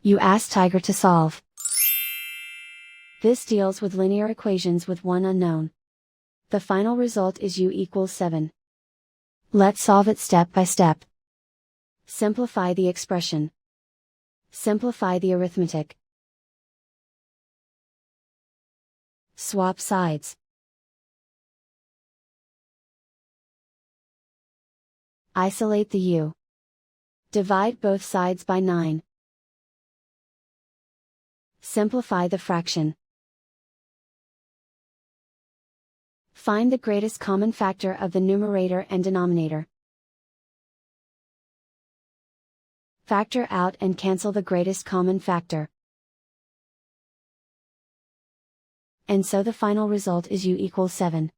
You ask Tiger to solve. This deals with linear equations with one unknown. The final result is u equals 7. Let's solve it step by step. Simplify the expression. Simplify the arithmetic. Swap sides. Isolate the u. Divide both sides by 9. Simplify the fraction. Find the greatest common factor of the numerator and denominator. Factor out and cancel the greatest common factor. And so the final result is u equals 7.